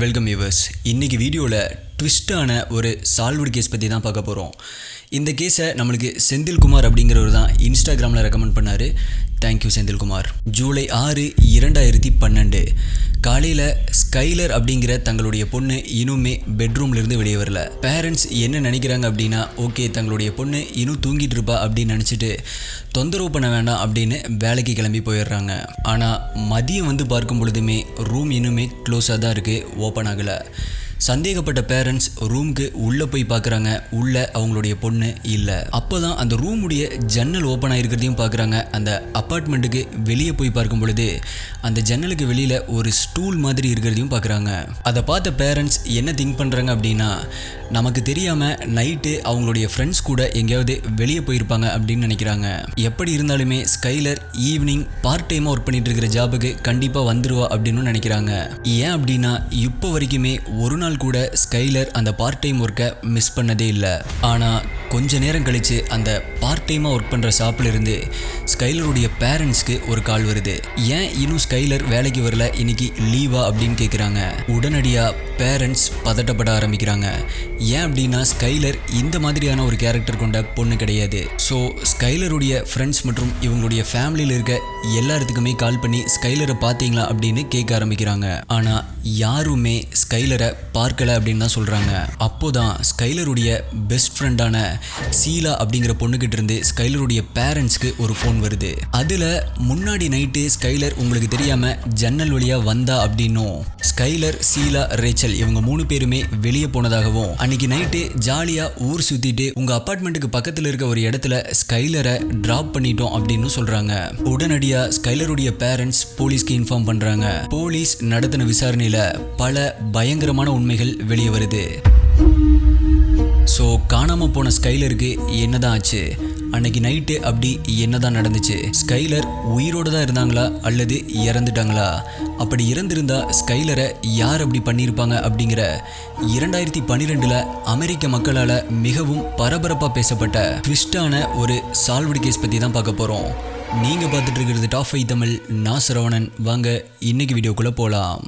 Welcome viewers. இன்றைக்கி வீடியோவில் ட்விஸ்டான ஒரு சால்வ்டு கேஸ் பற்றி தான் பார்க்க போகிறோம். இந்த கேஸை நம்மளுக்கு செந்தில்குமார் அப்படிங்கிறவர் தான் இன்ஸ்டாகிராமில் ரெக்கமெண்ட் பண்ணார். தேங்க்யூ செந்தில்குமார். ஜூலை 6, 2012 காலையில் ஸ்கைலர் அப்படிங்கிற தங்களுடைய பொண்ணு இன்னுமே பெட்ரூம்லேருந்து வெளியே வரல. பேரண்ட்ஸ் என்ன நினைக்கிறாங்க அப்படின்னா, ஓகே தங்களுடைய பொண்ணு இன்னும் தூங்கிட்டு இருப்பா அப்படின்னு நினச்சிட்டு தொந்தரவு பண்ண வேண்டாம் அப்படின்னு வேலைக்கு கிளம்பி போயிடுறாங்க. ஆனால் மதியம் பார்க்கும் பொழுதுமே ரூம் இன்னுமே க்ளோஸாக தான் இருக்குது, ஓப்பன் ஆகலை. சந்தேகப்பட்ட பேரண்ட்ஸ் ரூமுக்கு உள்ளே போய் பார்க்குறாங்க. உள்ளே அவங்களுடைய பொண்ணு இல்லை. அப்போ தான் அந்த ரூமுடைய ஜன்னல் ஓப்பன் ஆகிருக்கிறதையும் பார்க்குறாங்க. அந்த அப்பார்ட்மெண்ட்டுக்கு வெளியே போய் பார்க்கும் பொழுது அந்த ஜன்னலுக்கு வெளியில் ஒரு ஸ்டூல் மாதிரி இருக்கிறதையும் பார்க்குறாங்க. அதை பார்த்த பேரண்ட்ஸ் என்ன திங்க் பண்ணுறாங்க அப்படின்னா, நமக்கு தெரியாமல் நைட்டு அவங்களுடைய ஃப்ரெண்ட்ஸ் கூட எங்கேயாவது வெளியே போயிருப்பாங்க அப்படின்னு நினைக்கிறாங்க. எப்படி இருந்தாலுமே ஸ்கைலர் ஈவினிங் பார்ட் டைமாக ஒர்க் பண்ணிட்டு இருக்கிற ஜாபுக்கு கண்டிப்பாக வந்துடுவா அப்படின்னு நினைக்கிறாங்க. ஏன் அப்படின்னா இப்போ வரைக்குமே ஒரு நாள் கூட ஸ்கைலர் அந்த பார்ட் டைம் ஒர்க்கை மிஸ் பண்ணதே இல்லை. ஆனால் கொஞ்ச நேரம் கழித்து அந்த பார்ட் டைமாக ஒர்க் பண்ணுற ஷாப்பில் இருந்து ஸ்கைலருடைய பேரண்ட்ஸ்க்கு ஒரு கால் வருது. ஏன் இன்னும் ஸ்கைலர் வேலைக்கு வரல, இன்னைக்கு லீவா அப்படின்னு கேட்குறாங்க. உடனடியாக பேரண்ட்ஸ் பதட்டப்பட ஆரம்பிக்கிறாங்க. ஏன் அப்படின்னா ஸ்கைலர் இந்த மாதிரியான ஒரு கேரக்டர் கொண்ட பொண்ணு கிடையாது. ஸோ ஸ்கைலருடைய ஃப்ரெண்ட்ஸ் மற்றும் இவங்களுடைய ஃபேமிலியில் இருக்க எல்லாத்துக்குமே கால் பண்ணி ஸ்கைலரை பார்த்தீங்களா அப்படின்னு கேட்க ஆரம்பிக்கிறாங்க. ஆனால் யாருமே ஸ்கைலரை பார்க்கல அப்படின்னு தான் சொல்கிறாங்க. அப்போதான் ஸ்கைலருடைய பெஸ்ட் ஃப்ரெண்டான சீலா அப்படிங்கிற பொண்ணுக்கிட்ட இருந்து ஸ்கைலருடைய பேரண்ட்ஸ்க்கு ஒரு ஃபோன் வருது. அதில் முன்னாடி நைட்டு ஸ்கைலர் உங்களுக்கு தெரியாமல் ஜன்னல் வழியாக வந்தா அப்படின்னும், ஸ்கைலர், சீலா, ரேச்சல் இவங்க 3 பேருமே வெளியே போனதாகவும், அன்னைக்கு நைட்டு ஜாலியாக ஊர் சுற்றிட்டு உங்கள் அப்பார்ட்மெண்ட்டுக்கு பக்கத்தில் இருக்க ஒரு இடத்துல ஸ்கைலரை ட்ராப் பண்ணிட்டோம் அப்படின்னு சொல்கிறாங்க. உடனடியாக ஸ்கைலருடைய பேரண்ட்ஸ் போலீஸ்க்கு இன்ஃபார்ம் பண்ணுறாங்க. போலீஸ் நடத்தின விசாரணையில் பல பயங்கரமான உண்மைகள் வெளியே வருது. ஸோ காணாமல் போன ஸ்கைலருக்கு என்னதான் ஆச்சு, அன்னைக்கு நைட்டு அப்படி என்னதான் நடந்துச்சு, ஸ்கைலர் உயிரோடு தான் இருந்தாங்களா அல்லது இறந்துட்டாங்களா, அப்படி இறந்திருந்தா ஸ்கைலரை யார் அப்படி பண்ணியிருப்பாங்க அப்படிங்கிற 2012 அமெரிக்க மக்களால் மிகவும் பரபரப்பாக பேசப்பட்ட ட்விஸ்டான ஒரு சால்வ்டு கேஸ் பற்றி தான் பார்க்க போகிறோம். நீங்கள் பார்த்துட்டு இருக்கிறது டாப் 5 தமிழ். நான் சரவணன். வாங்க இன்னைக்கு வீடியோக்குள்ளே போகலாம்.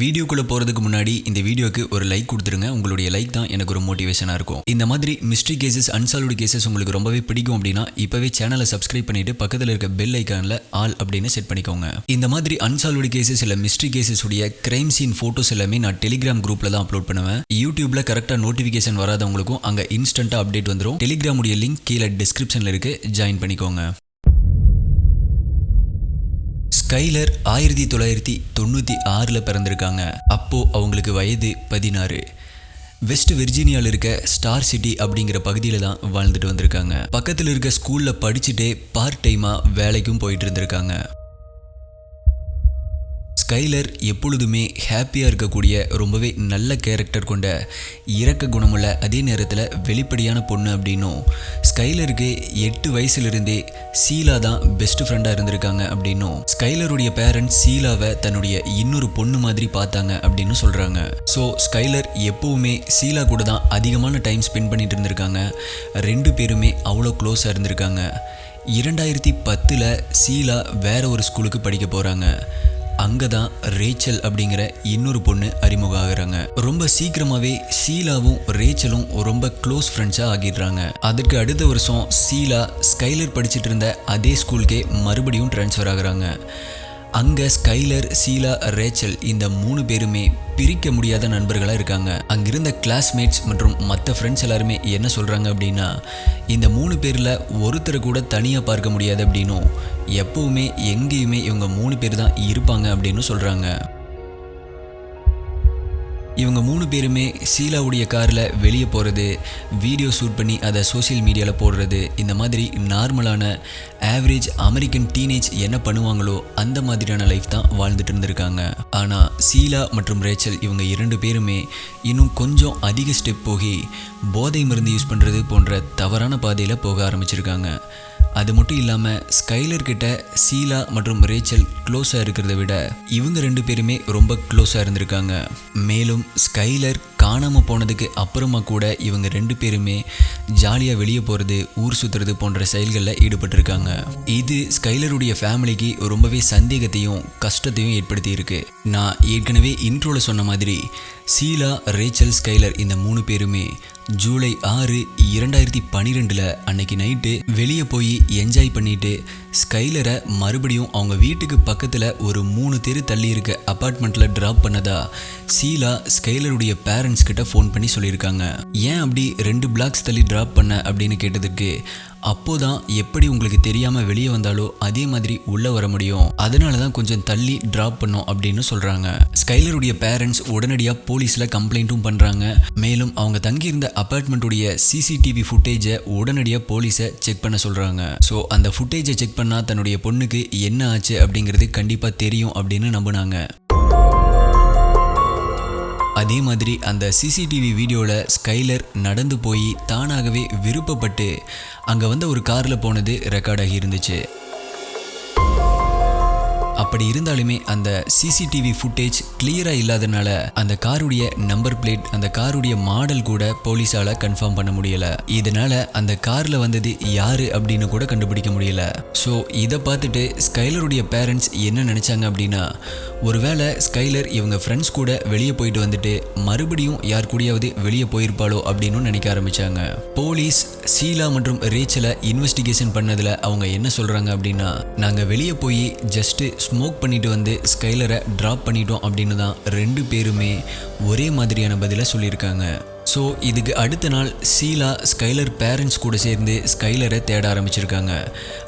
வீடியோக்குள்ளே போகிறதுக்கு முன்னாடி இந்த வீடியோக்கு ஒரு லைக் கொடுத்துருங்க. உங்களுடைய லைக் தான் எனக்கு ஒரு மோட்டிவேஷனாக இருக்கும். இந்த மாதிரி மிஸ்ட்ரி கேசஸ், அன்சால்வ்டு கேசஸ் உங்களுக்கு ரொம்பவே பிடிக்கும் அப்படின்னா இப்போவே சேனலை சப்ஸ்கிரைப் பண்ணிவிட்டு பக்கத்தில் இருக்க பெல் ஐக்கானில் ஆல் அப்படின்னு செட் பண்ணிக்கோங்க. இந்த மாதிரி அன்சால்வ்டு கேசஸ் இல்லை மிஸ்ட்ரி கேசஸ் உடைய கிரைம் சீன் ஃபோட்டோஸ் எல்லாமே நான் டெலிகிராம் குரூப்பில் தான் அப்லோட் பண்ணுவேன். யூடியூப்பில் கரெக்டாக நோட்டிஃபிகேஷன் வராதவங்களுக்கும் அங்கே இன்ஸ்டண்ட்டாக அப்டேட் வந்துடும். டெலிகிராமுடைய லிங்க் கீழே டிஸ்கிரிப்ஷனில் இருக்குது, ஜாயின் பண்ணிக்கோங்க. ஸ்கைலர் 1996 பிறந்திருக்காங்க. அப்போது அவங்களுக்கு வயது 16. வெஸ்ட் விர்ஜீனியாவில் இருக்க ஸ்டார் சிட்டி அப்படிங்கிற பகுதியில் தான் வாழ்ந்துட்டு வந்திருக்காங்க. பக்கத்தில் இருக்க ஸ்கூலில் படிச்சுட்டே பார்ட் டைமாக வேலைக்கும் போயிட்டு இருந்திருக்காங்க. ஸ்கைலர் எப்பொழுதுமே ஹாப்பியாக இருக்கக்கூடிய ரொம்பவே நல்ல கேரக்டர் கொண்ட இரக்க குணமுள்ள அதே நேரத்தில் வெளிப்படையான பொண்ணு அப்படின்னும், ஸ்கைலருக்கு 8 வயசுலேருந்தே சீலா தான் பெஸ்ட் ஃப்ரெண்டாக இருந்திருக்காங்க அப்படின்னும், ஸ்கைலருடைய பேரண்ட்ஸ் சீலாவை தன்னுடைய இன்னொரு பொண்ணு மாதிரி பார்த்தாங்க அப்படின்னு சொல்கிறாங்க. ஸோ ஸ்கைலர் எப்போவுமே சீலா கூட தான் அதிகமான டைம் ஸ்பெண்ட் பண்ணிட்டு இருந்திருக்காங்க. 2 பேருமே அவ்வளோ க்ளோஸாக இருந்திருக்காங்க. 2010 சீலா வேற ஒரு ஸ்கூலுக்கு படிக்க போகிறாங்க. அங்கே தான் ரேச்சல் அப்படிங்கிற இன்னொரு பொண்ணு அறிமுகம் ஆகுறாங்க. ரொம்ப சீக்கிரமாகவே சீலாவும் ரேச்சலும் ரொம்ப க்ளோஸ் ஃப்ரெண்ட்ஸாக ஆகிடுறாங்க. அதுக்கு அடுத்த வருஷம் சீலா ஸ்கைலர் படிச்சுட்டு இருந்த அதே ஸ்கூலுக்கே மறுபடியும் ட்ரான்ஸ்ஃபர் ஆகுறாங்க. அங்கே ஸ்கைலர், சீலா, ரேச்சல் இந்த 3 பேருமே பிரிக்க முடியாத நண்பர்களாக இருக்காங்க. அங்கிருந்த கிளாஸ்மேட்ஸ் மற்றும் மற்ற ஃப்ரெண்ட்ஸ் எல்லாருமே என்ன சொல்கிறாங்க அப்படின்னா, இந்த 3 பேரில் ஒருத்தரை கூட தனியாக பார்க்க முடியாது அப்படின்னும், எப்பவுமே எங்கேயுமே இவங்க 3 பேர் தான் இருப்பாங்க அப்படின்னு சொல்கிறாங்க. இவங்க 3 பேருமே சீலாவுடைய காரில் வெளியே போகிறது, வீடியோ ஷூட் பண்ணி அதை சோஷியல் மீடியாவில் போடுறது, இந்த மாதிரி நார்மலான ஆவரேஜ் அமெரிக்கன் டீனேஜ் என்ன பண்ணுவாங்களோ அந்த மாதிரியான லைஃப் தான் வாழ்ந்துட்டு இருந்திருக்காங்க. ஆனால் சீலா மற்றும் ரேச்சல் இவங்க 2 பேருமே இன்னும் கொஞ்சம் அதிக ஸ்டெப் போகி போதை மருந்து யூஸ் பண்ணுறது போன்ற தவறான பாதையில் போக ஆரம்பிச்சிருக்காங்க. அது மட்டும் இல்லாமல் ஸ்கைலர் கிட்ட சீலா மற்றும் ரேச்சல் க்ளோஸாக இருக்கிறத விட இவங்க 2 பேருமே ரொம்ப க்ளோஸாக இருந்திருக்காங்க. மேலும் ஸ்கைலர் காணாமல் போனதுக்கு அப்புறமா கூட இவங்க 2 பேருமே ஜாலியாக வெளியே போகிறது, ஊர் சுற்றுறது போன்ற செயல்களில் ஈடுபட்டிருக்காங்க. இது ஸ்கைலருடைய ஃபேமிலிக்கு ரொம்பவே சந்தேகத்தையும் கஷ்டத்தையும் ஏற்படுத்தி இருக்கு. நான் ஏற்கனவே இன்ட்ரோவில் சொன்ன மாதிரி ஷீலா, ரேச்சல், ஸ்கைலர் இந்த 3 பேருமே ஜூலை 6, 2012 அன்னைக்கு நைட்டு வெளியே போய் என்ஜாய் பண்ணிட்டு ஸ்கைலரை மறுபடியும் அவங்க வீட்டுக்கு பக்கத்தில் ஒரு 3 தெரு தள்ளி இருக்க அப்பார்ட்மெண்ட்டில் ட்ராப் பண்ணதா ஷீலா ஸ்கைலருடைய பேரண்ட்ஸ் கிட்ட ஃபோன் பண்ணி சொல்லியிருக்காங்க. ஏன் அப்படி 2 பிளாக்ஸ் தள்ளி ட்ராப் பண்ண அப்படின்னு கேட்டதுக்கு, அப்போதான் எப்படி உங்களுக்கு தெரியாமல் வெளியே வந்தாலோ அதே மாதிரி உள்ளே வர முடியும், அதனால தான் கொஞ்சம் தள்ளி ட்ராப் பண்ணோம் அப்படின்னு சொல்கிறாங்க. ஸ்கைலருடைய பேரண்ட்ஸ் உடனடியாக போலீஸில் கம்ப்ளைண்ட்டும் பண்ணுறாங்க. மேலும் அவங்க தங்கியிருந்த அப்பார்ட்மெண்ட்டுடைய CCTV ஃபுட்டேஜை உடனடியாக போலீஸை செக் பண்ண சொல்கிறாங்க. ஸோ அந்த ஃபுட்டேஜை செக் பண்ணால் தன்னுடைய பொண்ணுக்கு என்ன ஆச்சு அப்படிங்கிறது கண்டிப்பாக தெரியும் அப்படின்னு நம்பினாங்க. அதே மாதிரி அந்த CCTV வீடியோவில் ஸ்கைலர் நடந்து போய் தானாகவே விருப்பப்பட்டு அங்கே வந்த ஒரு காரில் போனது ரெக்கார்ட் ஆகி இருந்துச்சு. அப்படி இருந்தாலுமே அந்த CCTV ஃபுட்டேஜ் கிளியராக இல்லாதனால அந்த காருடைய நம்பர் பிளேட், அந்த காருடைய மாடல் கூட போலீஸால் கன்ஃபார்ம் பண்ண முடியலை. இதனால் அந்த காரில் வந்தது யார் அப்படின்னு கூட கண்டுபிடிக்க முடியல. ஸோ இதை பார்த்துட்டு ஸ்கைலருடைய பேரண்ட்ஸ் என்ன நினச்சாங்க அப்படின்னா, ஒருவேளை ஸ்கைலர் இவங்க ஃப்ரெண்ட்ஸ் கூட வெளியே போயிட்டு வந்துட்டு மறுபடியும் யார் கூடயாவது வெளியே போயிருப்பாளோ அப்படின்னு நினைக்க ஆரம்பித்தாங்க. போலீஸ் ஷீலா மற்றும் ரேச்சலை இன்வெஸ்டிகேஷன் பண்ணதில் அவங்க என்ன சொல்கிறாங்க அப்படின்னா, நாங்கள் வெளியே போய் ஜஸ்ட்டு ஸ்மோக் பண்ணிட்டு வந்து ஸ்கைலரை ட்ராப் பண்ணிட்டோம் அப்படின்னு தான் 2 பேருமே ஒரே மாதிரியான பதிலை சொல்லியிருக்காங்க. ஸோ இதுக்கு அடுத்த நாள் ஷீலா ஸ்கைலர் பேரண்ட்ஸ் கூட சேர்ந்து ஸ்கைலரை தேட ஆரம்பிச்சிருக்காங்க.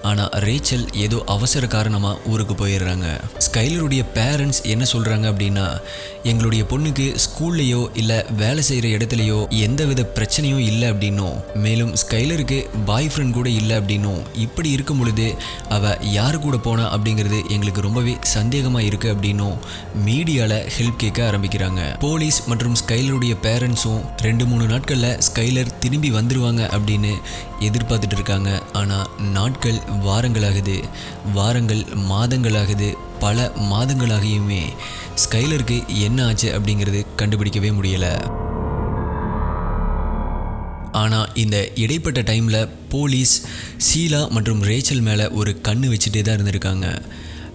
ஆனால் ரேச்சல் ஏதோ அவசர காரணமாக ஊருக்கு போயிடுறாங்க. ஸ்கைலருடைய பேரண்ட்ஸ் என்ன சொல்கிறாங்க அப்படின்னா, எங்களுடைய பொண்ணுக்கு ஸ்கூல்லையோ இல்லை வேலை செய்கிற இடத்துலையோ எந்தவித பிரச்சனையும் இல்லை அப்படின்னும், மேலும் ஸ்கைலருக்கு பாய் ஃப்ரெண்ட் கூட இல்லை அப்படின்னும், இப்படி இருக்கும் பொழுது அவள் யார் கூட போனா அப்படிங்கிறது எங்களுக்கு ரொம்பவே சந்தேகமாக இருக்குது அப்படின்னும் மீடியாவில் ஹெல்ப் கேட்க ஆரம்பிக்கிறாங்க. போலீஸ் மற்றும் ஸ்கைலருடைய பேரண்ட்ஸும் 2-3 நாட்களில் ஸ்கைலர் திரும்பி வந்துடுவாங்க அப்படின்னு எதிர்பார்த்துட்டு இருக்காங்க. ஆனால் நாட்கள் வாரங்களாகுது, வாரங்கள் மாதங்களாகுது, பல மாதங்களாகியுமே ஸ்கைலருக்கு என்ன ஆச்சு அப்படிங்கிறது கண்டுபிடிக்கவே முடியலை. ஆனால் இந்த இடைப்பட்ட டைமில் போலீஸ் ஷீலா மற்றும் ரேச்சல் மேலே ஒரு கண்ணு வச்சுட்டே தான் இருந்திருக்காங்க.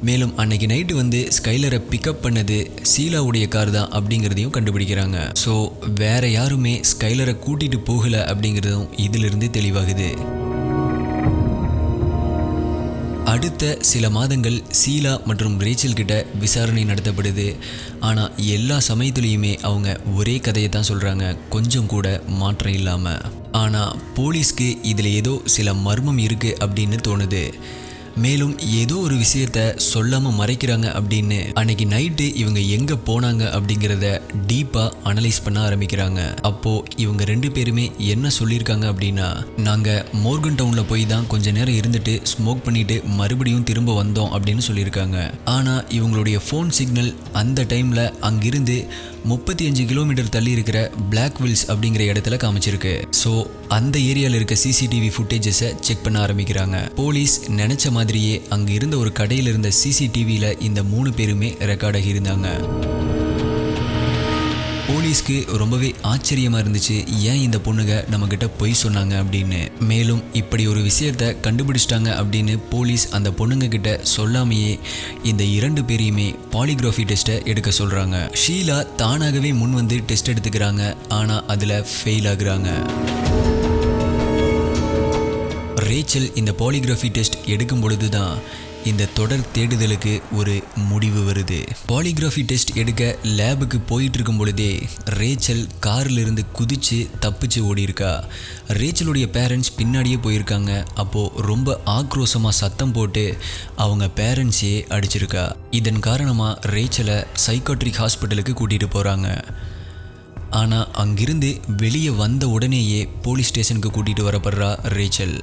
மேலும் அன்னைக்கு நைட்டு வந்து ஸ்கைலரை பிக்கப் பண்ணது ஷீலாவுடைய கார் தான் அப்படிங்கிறதையும் கண்டுபிடிக்கிறாங்க. ஸோ வேற யாருமே ஸ்கைலரை கூட்டிகிட்டு போகலை அப்படிங்கிறதும் இதிலிருந்து தெளிவாகுது. அடுத்த சில மாதங்கள் ஷீலா மற்றும் ரேச்சல் கிட்ட விசாரணை நடத்தப்படுது. ஆனால் எல்லா சமயத்துலேயுமே அவங்க ஒரே கதையை தான் சொல்கிறாங்க, கொஞ்சம் கூட மாற்றம் இல்லாமல். ஆனால் போலீஸ்க்கு இதில் ஏதோ சில மர்மம் இருக்குது அப்படின்னு தோணுது. மேலும் ஏதோ ஒரு விஷயத்த சொல்லாமல் மறைக்கிறாங்க அப்படின்னு அன்னைக்கு நைட்டு இவங்க எங்கே போனாங்க அப்படிங்கிறத டீப்பாக அனலைஸ் பண்ண ஆரம்பிக்கிறாங்க. அப்போது இவங்க 2 பேருமே என்ன சொல்லியிருக்காங்க அப்படின்னா, நாங்கள் மோர்கன் டவுனில் போய் தான் கொஞ்ச நேரம் இருந்துட்டு ஸ்மோக் பண்ணிட்டு மறுபடியும் திரும்ப வந்தோம் அப்படின்னு சொல்லியிருக்காங்க. ஆனால் இவங்களுடைய ஃபோன் சிக்னல் அந்த டைமில் அங்கிருந்து 35 கிலோமீட்டர் தள்ளி இருக்கிற பிளாக் வில்ஸ் அப்படிங்கிற இடத்துல காமிச்சிருக்கு. ஸோ அந்த ஏரியாவில் இருக்க CCTV ஃபுட்டேஜஸை செக் பண்ண ஆரம்பிக்கிறாங்க. போலீஸ் நினச்ச மாதிரியே அங்கே இருந்த ஒரு கடையில் இருந்த CCTVயில் இந்த 3 பேருமே ரெக்கார்ட் ஆகி இருந்தாங்க. போலீஸ்க்கு ரொம்பவே ஆச்சரியமாக இருந்துச்சு, ஏன் இந்த பொண்ணுங்க நம்மக்கிட்ட பொய் சொன்னாங்க அப்படின்னு. மேலும் இப்படி ஒரு விஷயத்தை கண்டுபிடிச்சிட்டாங்க அப்படின்னு போலீஸ் அந்த பொண்ணுங்க கிட்ட சொல்லாமையே இந்த 2 பேரையுமே பாலிகிராஃபி டெஸ்ட்டை எடுக்க சொல்கிறாங்க. ஷீலா தானாகவே முன் வந்து டெஸ்ட் எடுத்துக்கிறாங்க. ஆனால் அதில் ஃபெயில் ஆகுறாங்க. ரேச்சல் இந்த பாலிகிராஃபி டெஸ்ட் எடுக்கும் பொழுது தான் இந்த தொடர் தேடுதலுக்கு ஒரு முடிவு வருது. பாலிகிராஃபி டெஸ்ட் எடுக்க லேபுக்கு போயிட்டு இருக்கும் பொழுதே ரேச்சல் காரில் இருந்து குதிச்சு தப்பிச்சு ஓடி இருக்கா. ரேச்சலுடைய பேரண்ட்ஸ் பின்னாடியே போயிருக்காங்க. அப்போது ரொம்ப ஆக்ரோஷமாக சத்தம் போட்டு அவங்க பேரண்ட்ஸே அடிச்சிருக்கா. இதன் காரணமாக ரேச்சலை சைக்காட்ரிக் ஹாஸ்பிட்டலுக்கு கூட்டிகிட்டு போகிறாங்க. ஆனால் அங்கிருந்து வெளியே வந்த உடனேயே போலீஸ் ஸ்டேஷனுக்கு கூட்டிகிட்டு வரப்படுறா ரேச்சல்.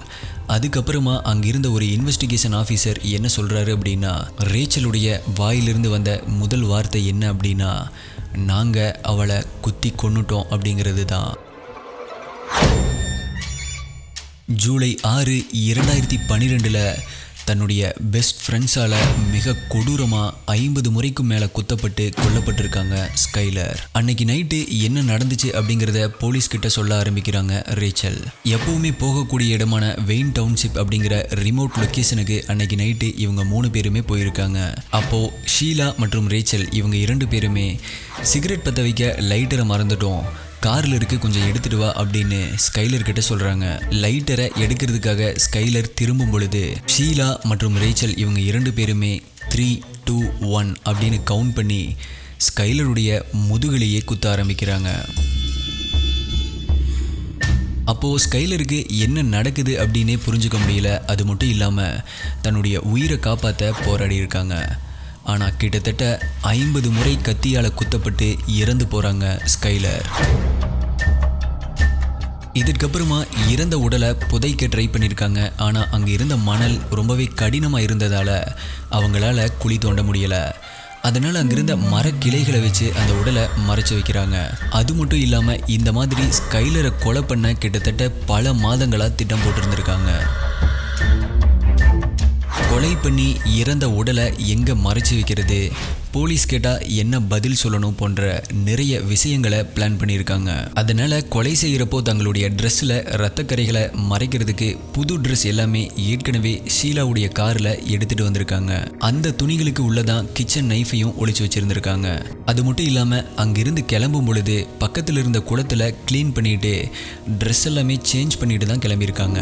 அதுக்கப்புறமா அங்கிருந்த ஒரு இன்வெஸ்டிகேஷன் ஆஃபீஸர் என்ன சொல்கிறாரு அப்படின்னா, ரேச்சலுடைய வாயிலிருந்து வந்த முதல் வார்த்தை என்ன அப்படின்னா, நாங்கள் அவளை குத்தி கொன்னுட்டோம் அப்படிங்கிறது தான். ஜூலை 6, 2012 தன்னுடைய பெஸ்ட் ஃப்ரெண்ட்ஸால் மிக கொடூரமாக 50 முறைக்கும் மேலே குத்தப்பட்டு கொல்லப்பட்டிருக்காங்க ஸ்கைலர். அன்னைக்கு நைட்டு என்ன நடந்துச்சு அப்படிங்கிறத போலீஸ் கிட்ட சொல்ல ஆரம்பிக்கிறாங்க ரேச்சல். எப்பவுமே போகக்கூடிய இடமான வெயின் டவுன்ஷிப் அப்படிங்கிற ரிமோட் லொக்கேஷனுக்கு அன்னைக்கு நைட்டு இவங்க 3 பேருமே போயிருக்காங்க. அப்போது ஷீலா மற்றும் ரேச்சல் இவங்க 2 பேருமே சிகரெட் பற்ற வைக்க லைட்டரை மறந்துட்டோம், காரில் இருக்கு, கொஞ்சம் எடுத்துட்டு வா அப்படின்னு ஸ்கைலர் கிட்ட சொல்கிறாங்க. லைட்டரை எடுக்கிறதுக்காக ஸ்கைலர் திரும்பும் பொழுது ஷீலா மற்றும் ரேச்சல் இவங்க 2 பேருமே 3, 2, 1 அப்படின்னு கவுண்ட் பண்ணி ஸ்கைலருடைய முதுகிலேயே குத்த ஆரம்பிக்கிறாங்க. அப்போது ஸ்கைலருக்கு என்ன நடக்குது அப்படின்னே புரிஞ்சுக்க முடியல. அது மட்டும் இல்லாமல் தன்னுடைய உயிரை காப்பாற்ற போராடி இருக்காங்க. ஆனால் கிட்டத்தட்ட 50 முறை கத்தியால் குத்தப்பட்டு இறந்து போகிறாங்க ஸ்கைலர். இதற்கப்புறமா இறந்த உடலை புதைக்க ட்ரை பண்ணியிருக்காங்க. ஆனால் அங்கே இருந்த மணல் ரொம்பவே கடினமாக இருந்ததால் அவங்களால குழி தோண்ட முடியலை. அதனால் அங்கிருந்த மரக்கிளைகளை வச்சு அந்த உடலை மறைச்சி வைக்கிறாங்க. அது மட்டும் இல்லாமல் இந்த மாதிரி ஸ்கைலரை கொலை பண்ண கிட்டத்தட்ட பல மாதங்களாக திட்டம் போட்டிருந்திருக்காங்க. கொலை பண்ணி இறந்த உடலை எங்கே மறைச்சி வைக்கிறது, போலீஸ் கேட்டால் என்ன பதில் சொல்லணும் போன்ற நிறைய விஷயங்களை பிளான் பண்ணியிருக்காங்க. அதனால் கொலை செய்கிறப்போ தங்களுடைய ட்ரெஸ்ஸில் இரத்தக்கரைகளை மறைக்கிறதுக்கு புது ட்ரெஸ் எல்லாமே ஏற்கனவே ஷீலாவுடைய காரில் எடுத்துகிட்டு வந்திருக்காங்க. அந்த துணிகளுக்கு உள்ளதான் கிச்சன் நைஃபையும் ஒளிச்சு வச்சுருந்துருக்காங்க. அது மட்டும் இல்லாமல் அங்கிருந்து கிளம்பும் பொழுது பக்கத்தில் இருந்த குளத்தில் க்ளீன் பண்ணிட்டு ட்ரெஸ் எல்லாமே சேஞ்ச் பண்ணிட்டு தான் கிளம்பியிருக்காங்க.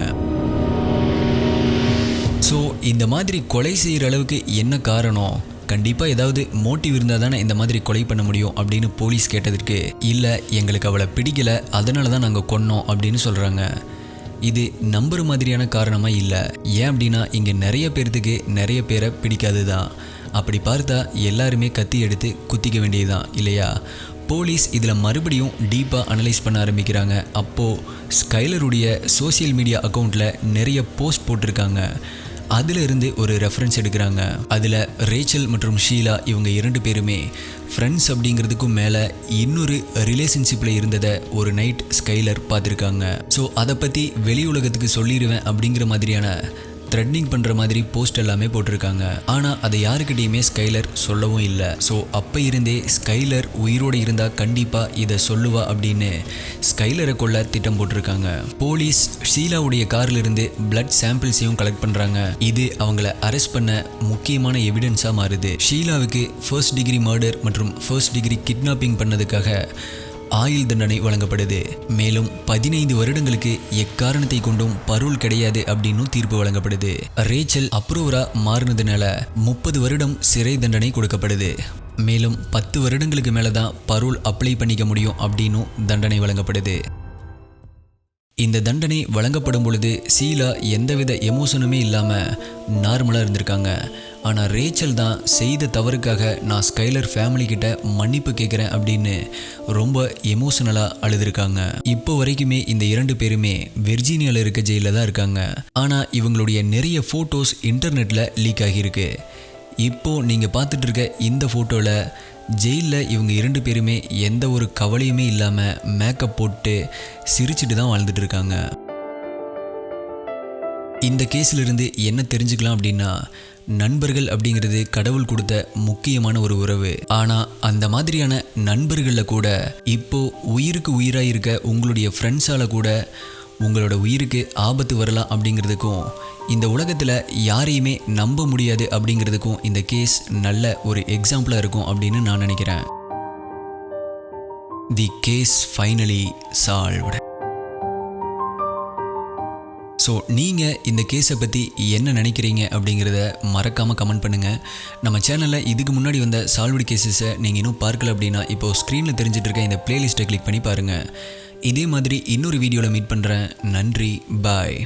ஸோ இந்த மாதிரி கொலை செய்கிற அளவுக்கு என்ன காரணம், கண்டிப்பாக ஏதாவது மோட்டிவ் இருந்தால் தானே இந்த மாதிரி கொலை பண்ண முடியும் அப்படின்னு போலீஸ் கேட்டதற்கு, இல்லை எங்களுக்கு அவளை பிடிக்கலை அதனால தான் நாங்கள் கொன்னோம் அப்படின்னு சொல்கிறாங்க. இது நம்புற மாதிரியான காரணமாக இல்லை. ஏன் அப்படின்னா இங்கே நிறைய பேர்த்துக்கு நிறைய பேரை பிடிக்காது தான். அப்படி பார்த்தா எல்லாருமே கத்தி எடுத்து குத்திக்க வேண்டியதுதான் இல்லையா? போலீஸ் இதில் மறுபடியும் டீப்பாக அனலைஸ் பண்ண ஆரம்பிக்கிறாங்க. அப்போது ஸ்கைலருடைய சோசியல் மீடியா அக்கௌண்ட்டில் நிறைய போஸ்ட் போட்டிருக்காங்க. அதில் இருந்து ஒரு ரெஃபரன்ஸ் எடுக்கிறாங்க. அதில் ரேச்சல் மற்றும் ஷீலா இவங்க 2 பேருமே ஃப்ரெண்ட்ஸ் அப்படிங்கிறதுக்கும் மேலே இன்னொரு ரிலேஷன்ஷிப்பில் இருந்ததை ஒரு நைட் ஸ்கைலர் பார்த்துருக்காங்க. ஸோ அதை பற்றி வெளி உலகத்துக்கு சொல்லிடுவேன் அப்படிங்கிற மாதிரியான த்ரெட்னிங் பண்ணுற மாதிரி போஸ்ட் எல்லாமே போட்டிருக்காங்க. ஆனால் அதை யாருக்கிட்டையுமே ஸ்கைலர் சொல்லவும் இல்லை. ஸோ அப்போ இருந்தே ஸ்கைலர் உயிரோடு இருந்தால் கண்டிப்பாக இதை சொல்லுவா அப்படின்னு ஸ்கைலரை கொள்ள திட்டம் போட்டிருக்காங்க. போலீஸ் ஷீலாவுடைய காரில் இருந்து பிளட் சாம்பிள்ஸையும் கலெக்ட் பண்ணுறாங்க. இது அவங்கள அரெஸ்ட் பண்ண முக்கியமான எவிடன்ஸாக மாறுது. ஷீலாவுக்கு 1st டிகிரி மர்டர் மற்றும் 1st டிகிரி கிட்னாப்பிங் பண்ணதுக்காக ஆயுள் தண்டனை வழங்கப்படுது. மேலும் 15 வருடங்களுக்கு எக்காரணத்தை கொண்டும் பரோல் கிடையாது அப்படின்னு தீர்ப்பு வழங்கப்படுது. ரேச்சல் அப்ரூவரா மாறினதுனால 30 வருடம் சிறை தண்டனை கொடுக்கப்படுது. மேலும் 10 வருடங்களுக்கு மேலே தான் பரோல் அப்ளை பண்ணிக்க முடியும் அப்படின்னு தண்டனை வழங்கப்படுது. இந்த தண்டனை வழங்கப்படும் பொழுது ஷீலா எந்தவித எமோஷனுமே இல்லாமல் நார்மலாக இருந்திருக்காங்க. ஆனால் ரேச்சல் தான் செய்த தவறுக்காக நான் ஸ்கைலர் ஃபேமிலி கிட்ட மன்னிப்பு கேட்குறேன் அப்படின்னு ரொம்ப எமோஷனலாக அழுதுருக்காங்க. இப்போ வரைக்குமே இந்த 2 பேருமே வெர்ஜீனியாவில் இருக்க ஜெயிலில் தான் இருக்காங்க. ஆனால் இவங்களுடைய நிறைய ஃபோட்டோஸ் இன்டர்நெட்டில் லீக் ஆகியிருக்கு. இப்போது நீங்கள் பார்த்துட்டு இருக்க இந்த ஃபோட்டோவில் ஜெயிலில் இவங்க 2 பேருமே எந்த ஒரு கவலையுமே இல்லாமல் மேக்கப் போட்டு சிரிச்சுட்டு தான் வாழ்ந்துட்டு இருக்காங்க. இந்த கேஸிலிருந்து என்ன தெரிஞ்சுக்கலாம் அப்படின்னா, நண்பர்கள் அப்படிங்கிறது கடவுள் கொடுத்த முக்கியமான ஒரு உறவு. ஆனால் அந்த மாதிரியான நண்பர்களில் கூட இப்போ உயிருக்கு உயிராக இருக்க உங்களுடைய ஃப்ரெண்ட்ஸால் கூட உங்களோட உயிருக்கு ஆபத்து வரலாம் அப்படிங்கிறதுக்கும், இந்த உலகத்தில் யாரையுமே நம்ப முடியாது அப்படிங்கிறதுக்கும் இந்த கேஸ் நல்ல ஒரு எக்ஸாம்பிளாக இருக்கும் அப்படின்னு நான் நினைக்கிறேன். The case finally solved. So நீங்கள் இந்த கேஸை பற்றி என்ன நினைக்கிறீங்க அப்படிங்கிறத மறக்காமல் கமெண்ட் பண்ணுங்கள். நம்ம சேனலில் இதுக்கு முன்னாடி வந்த சால்வ்டு கேசஸை நீங்கள் இன்னும் பார்க்கல அப்படின்னா இப்போது ஸ்க்ரீனில் தெரிஞ்சிட்டு இருக்க இந்த பிளேலிஸ்ட்டை கிளிக் பண்ணி பாருங்கள். இதே மாதிரி இன்னொரு வீடியோவில் மீட் பண்ணுறேன். நன்றி, பாய்.